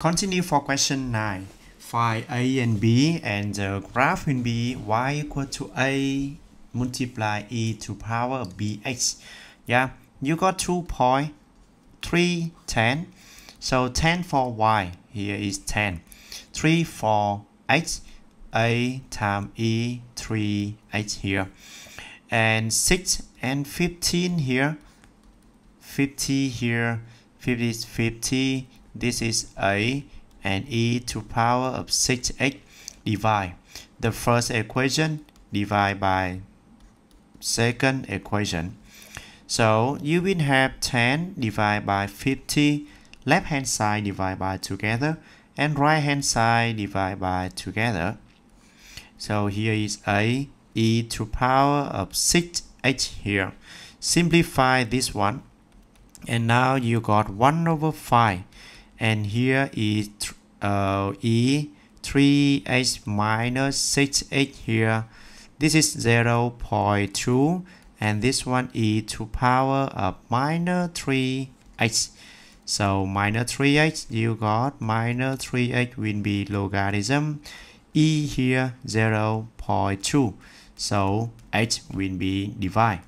Continue for question 9. Find a and b, and the graph will be y equal to a multiply e to power of bx. Yeah, you got 2.3, 10. So 10 for y, here is 10. 3 for x, a times e, 3x here. And 6 and 15 here. 50 here, 50 is 50. This is a and e to power of 6x. Divide the first equation, divide by second equation. So you will have 10 divided by 50, left hand side divide by together, and right hand side divide by together. So here is a e to power of 6x here. Simplify this one, and now you got 1 over 5. And here is e 3x minus 6x here. This is 0.2, and this one e to power of minus 3x. So minus 3x, you got minus 3x will be logarithm. E here 0.2. So h will be divided.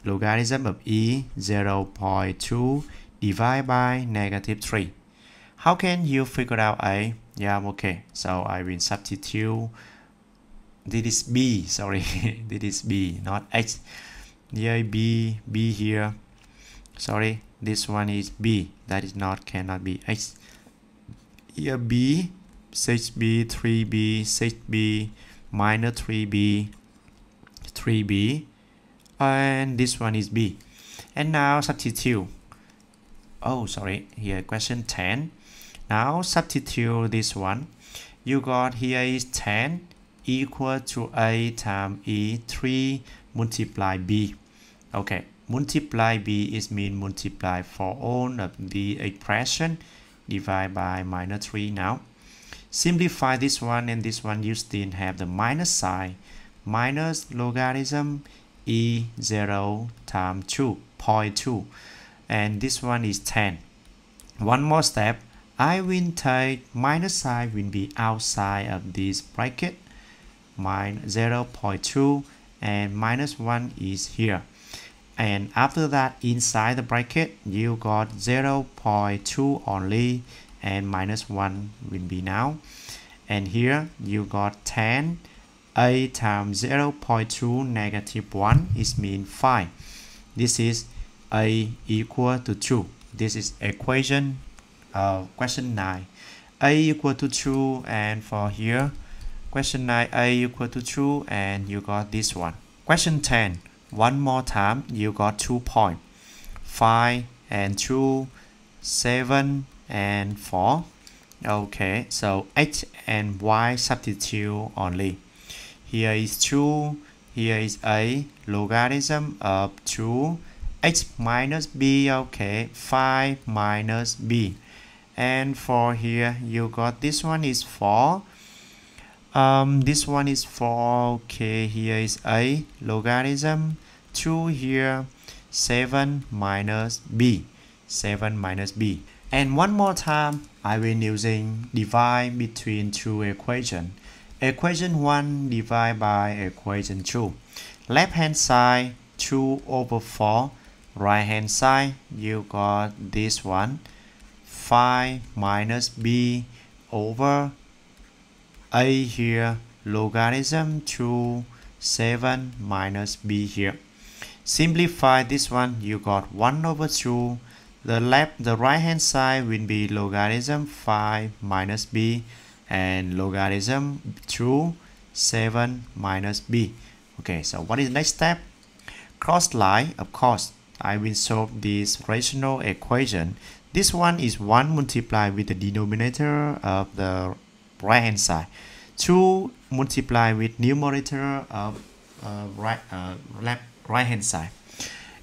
Logarithm of e 0.2 divided by negative 3. How can you figure out a? Yeah, okay. So I will substitute. This is b, sorry. This is b, not h. Here b here. Sorry, this one is b. That is not, cannot be h. Here b, 6b, 3b, 6b, minus 3b, 3b. And this one is b. And now substitute. Oh, sorry, here question 10. Now substitute this one. You got here is 10 equal to a times e3 multiply b. Okay, multiply b is mean multiply for all of the expression, divide by minus 3 now. Simplify this one, and this one you still have the minus sign. Minus logarithm e0 times 2.2. And this one is 10. One more step, I will take minus sign will be outside of this bracket, minus 0.2, and minus 1 is here. And after that, inside the bracket, you got 0.2 only, and minus 1 will be now. And here you got 10. A times 0.2 negative 1 is mean 5. This is a equal to 2. This is equation question 9. A equal to 2, and for here question 9 a equal to 2, and you got this one. Question 10. One more time, you got 2 points. 5 and 2, 7 and 4. Okay, so x and y substitute only. Here is 2, here is a logarithm of 2, x minus b, okay, 5 minus b. And for here, you got this one is 4. This one is 4, okay, here is a logarithm, 2 here, 7 minus b, 7 minus b. And one more time, I will using divide between two equations. Equation 1 divided by equation 2. Left hand side 2 over 4. Right hand side you got this one, 5 minus b over a here, logarithm 2, 7 minus b here. Simplify this one, you got 1 over 2. The right hand side will be logarithm 5 minus b, and logarithm 2, 7 minus b. Okay, so what is the next step? Cross line, of course. I will solve this rational equation. This one is 1 multiplied with the denominator of the right hand side. 2 multiplied with numerator of right hand side.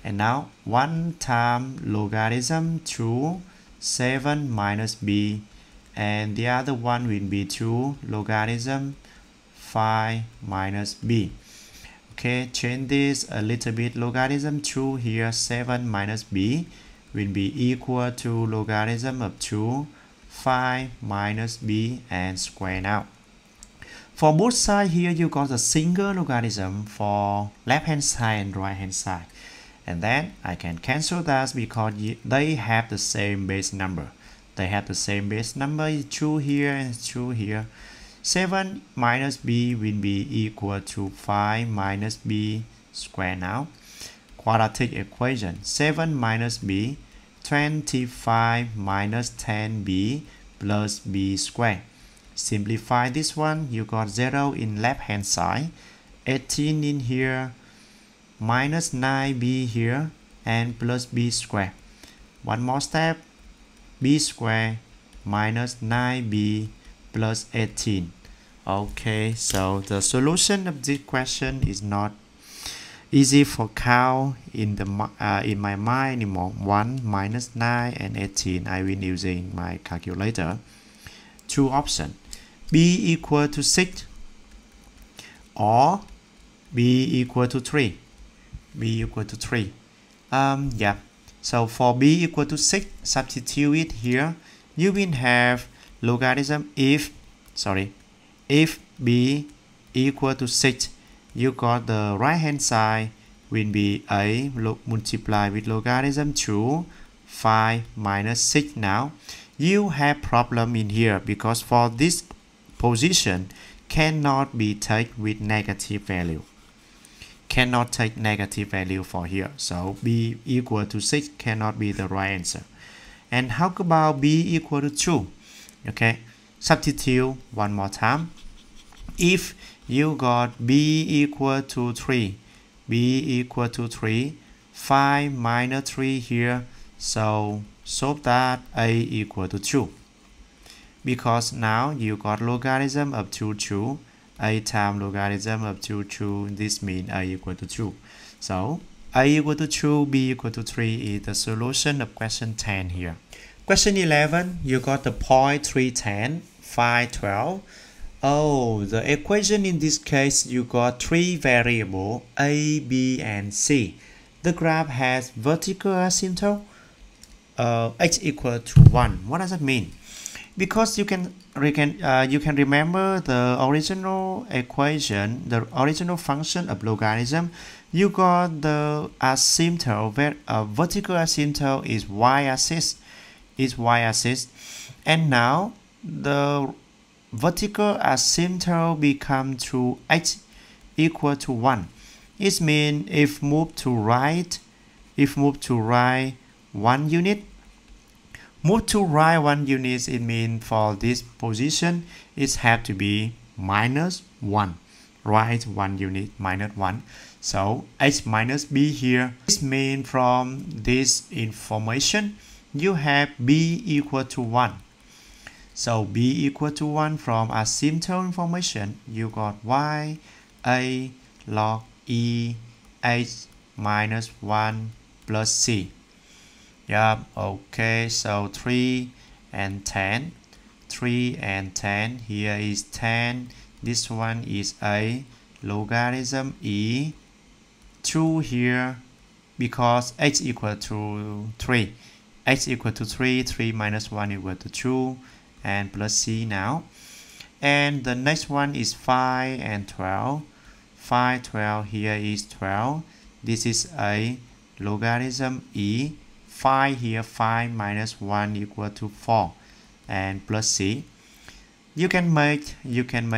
And now 1 times logarithm 2, 7 minus b. And the other one will be 2 logarithm 5 minus b. Okay, change this a little bit. Logarithm 2 here, 7 minus b will be equal to logarithm of 2, 5 minus b and square now. For both sides here, you got a single logarithm for left hand side and right hand side. And then I can cancel that because they have the same base number. They have the same base number, is 2 here and 2 here. 7 minus b will be equal to 5 minus b square now. Quadratic equation, 7 minus b, 25 minus 10b plus b square. Simplify this one, you got 0 in left hand side, 18 in here, minus 9b here, and plus b square. One more step, b square minus 9b plus 18. Okay, so the solution of this question is not easy for count in my mind anymore. 1 minus 9 and 18. I will using my calculator. Two options, b equal to 6 or b equal to 3. b equal to 3. Yeah. So for b equal to 6, substitute it here. You will have logarithm if b equal to 6, you got the right hand side will be a multiply with logarithm 2, 5 minus 6 now. You have problem in here because for this position cannot be taken with negative value. Cannot take negative value for here. So b equal to 6 cannot be the right answer. And how about b equal to 2? Okay, substitute one more time. If you got b equal to 3, b equal to 3, 5 minus 3 here, so solve that a equal to 2. Because now you got logarithm of 2, a times logarithm of 2, this means a equal to 2. So a equal to 2, b equal to 3 is the solution of question 10 here. Question 11, you got the point 310, 512. Oh, the equation in this case, you got three variables, a, b, and c. The graph has vertical asymptote, x equal to 1. What does that mean? Because you can remember the original equation, the original function of logarithm. You got the asymptote, vertical asymptote is y-axis, and now the vertical asymptote become to x equal to 1. It means if move to right 1 unit, move to right 1 unit, it means for this position it have to be minus 1. Right 1 unit minus 1. So x minus b here. This means from this information you have b equal to 1. So b equal to 1 from asymptote information, you got y a log e h minus 1 plus c. Yeah, okay, so 3 and 10. 3 and 10, here is 10. This one is a logarithm e. 2 here, because x equal to 3. X equal to 3, 3 minus 1 equal to 2. And plus c now. And the next one is 5 and 12. 5, 12, here is 12. This is a logarithm e. 5 here, 5 minus 1 equal to 4. And plus c. You can make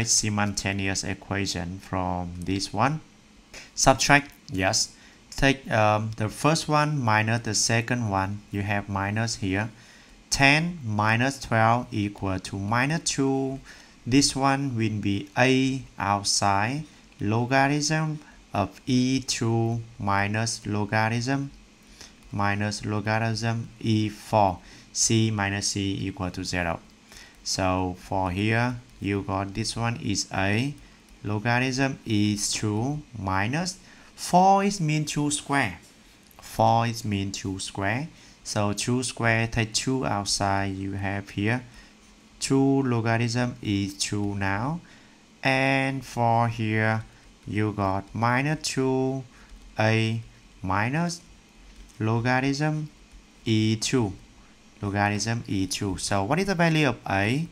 simultaneous equation from this one. Subtract, yes. Take the first one minus the second one. You have minus here. 10 minus 12 equal to minus 2. This one will be a outside logarithm of e2 minus logarithm e4. C minus c equal to 0. So for here you got this one is a logarithm e2 minus 4 is mean 2 square. 4 is mean 2 square. So 2 square, take 2 outside, you have here 2 logarithm is 2 now. And for here, you got minus 2 a minus logarithm e2. logarithm e2. So what is the value of a?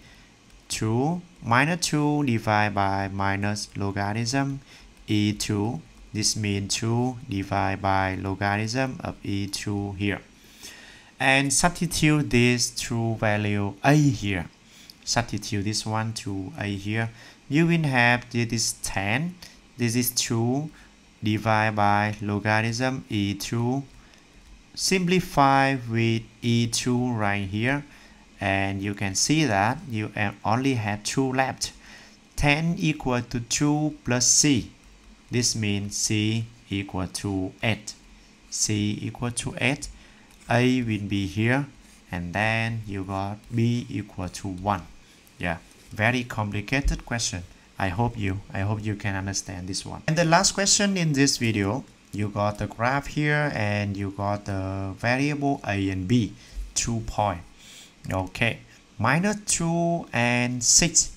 2 minus 2 divided by minus logarithm e2. This means 2 divided by logarithm of e2 here. And substitute this true value a here. Substitute this one to a here. You will have this is 10. This is 2 divided by logarithm e2. Simplify with e2 right here. And you can see that you only have 2 left. 10 equal to 2 plus c. This means c equal to 8. C equal to 8. A will be here. And then you got b equal to 1. Yeah, very complicated question. I hope you can understand this one. And the last question in this video, you got the graph here and you got the variable a and b, 2 points. Okay, minus 2 and 6.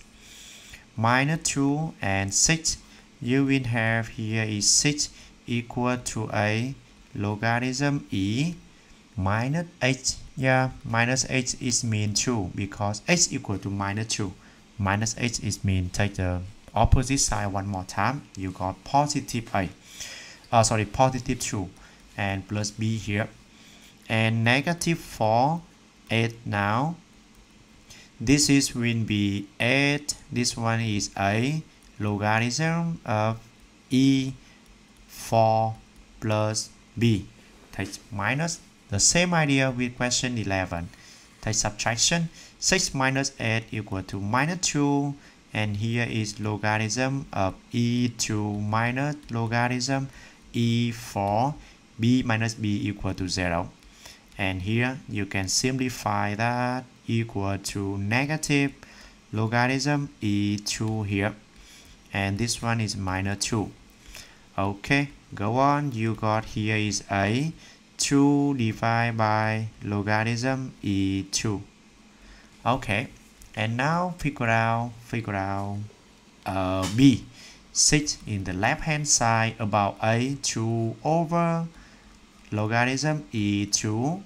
Minus 2 and 6. You will have here is 6 equal to a logarithm e minus h. Yeah, minus h is mean 2 because h equal to minus 2. Minus h is mean take the opposite side one more time. You got positive a. Positive 2 and plus b here. And negative 4, 8 now. This is will be 8. This one is a logarithm of e4 plus b. Take minus. The same idea with question 11. Take subtraction. 6 minus 8 equal to minus 2. And here is logarithm of e2 minus logarithm e4. b minus b equal to 0. And here you can simplify that equal to negative logarithm e2 here. And this one is minus 2. Okay, go on. You got here is a 2 divided by logarithm e2. Okay, and now figure out b. 6 in the left hand side about a 2 over logarithm e2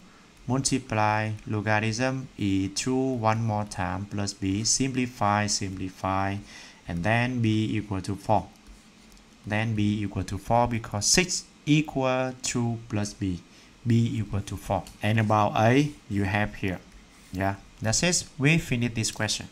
multiply logarithm e2 one more time plus b. Simplify, and then b equal to 4. Then b equal to 4 because 6 equal 2 plus b. b equal to 4. And about a you have here. Yeah, that's it. We finish this question.